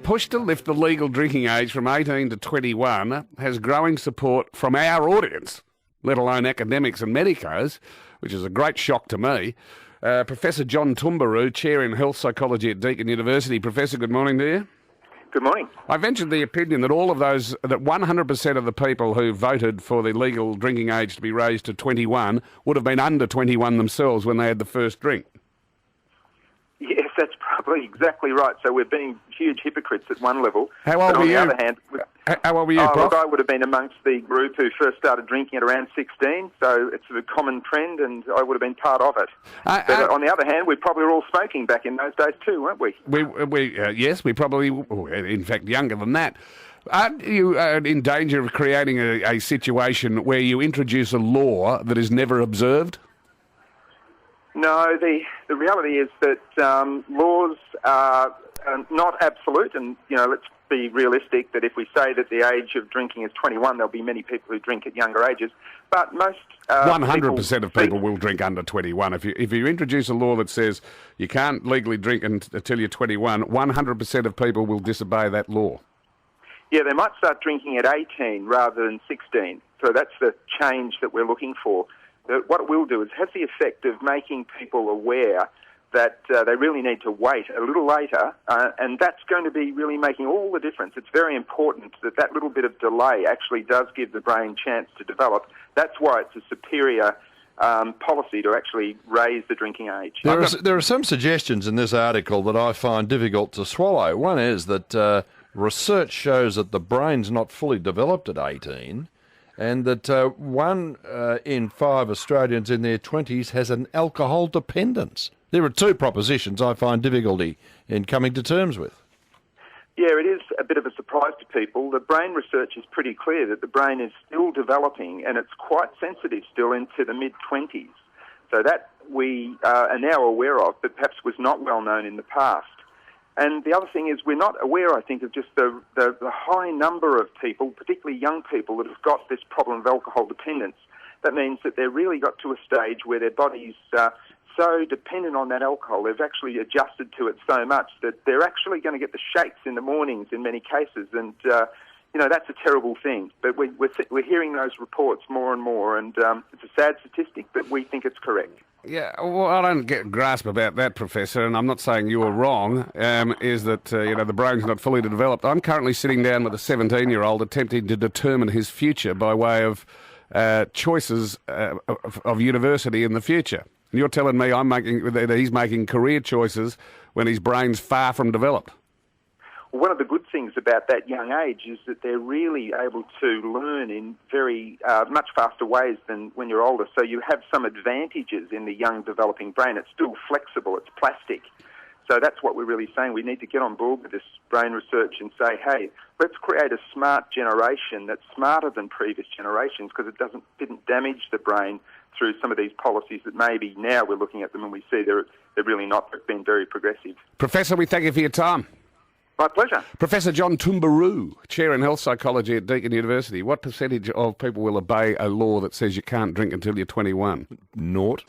push to lift the legal drinking age from 18 to 21 has growing support from our audience, let alone academics and medicos, which is a great shock to me. Professor John Toombaroo, Chair in Health Psychology at Deakin University. Professor, good morning to you. Good morning. I ventured the opinion that that 100% of the people who voted for the legal drinking age to be raised to 21 would have been under 21 themselves when they had the first drink. Yes, that's probably exactly right. So we're being huge hypocrites at one level. How old were you? On the other hand, how old were you, Prof? Look, I would have been amongst the group who first started drinking at around 16, so it's a common trend, and I would have been part of it. But on the other hand, we probably were all smoking back in those days too, weren't we? Yes, we probably, in fact, younger than that. Aren't you in danger of creating a situation where you introduce a law that is never observed? No, the reality is that laws are not absolute, and let's be realistic that if we say that the age of drinking is 21, there'll be many people who drink at younger ages. But most 100% of people will drink under 21. If you introduce a law that says you can't legally drink until you're 21, 100% of people will disobey that law. Yeah, they might start drinking at 18 rather than 16. So that's the change that we're looking for. What it will do is have the effect of making people aware that they really need to wait a little later, and that's going to be really making all the difference. It's very important that little bit of delay actually does give the brain a chance to develop. That's why it's a superior policy to actually raise the drinking age. There are some suggestions in this article that I find difficult to swallow. One is that research shows that the brain's not fully developed at 18, and that 1 in 5 Australians in their 20s has an alcohol dependence. There are two propositions I find difficulty in coming to terms with. Yeah, it is a bit of a surprise to people. The brain research is pretty clear that the brain is still developing, and it's quite sensitive still into the mid-20s. So that we are now aware of, but perhaps was not well known in the past. And the other thing is we're not aware, I think, of just the high number of people, particularly young people, that have got this problem of alcohol dependence. That means that they've really got to a stage where their body's so dependent on that alcohol, they've actually adjusted to it so much that they're actually going to get the shakes in the mornings in many cases. And, that's a terrible thing. But we're hearing those reports more and more, and it's a sad statistic, but we think it's correct. Yeah, well, I don't get a grasp about that, Professor, and I'm not saying you're wrong, is that, the brain's not fully developed. I'm currently sitting down with a 17-year-old attempting to determine his future by way of choices of university in the future. And you're telling me that he's making career choices when his brain's far from developed. Well, one of the good things about that young age is that they're really able to learn in very much faster ways than when you're older. So you have some advantages in the young developing brain. It's still flexible, it's plastic. So that's what we're really saying. We need to get on board with this brain research and say, hey, let's create a smart generation that's smarter than previous generations, because it didn't damage the brain through some of these policies that maybe now we're looking at them and we see they're really not been very progressive. Professor, we thank you for your time. My pleasure. Professor John Toombaroo, Chair in Health Psychology at Deakin University. What percentage of people will obey a law that says you can't drink until you're 21? Naught.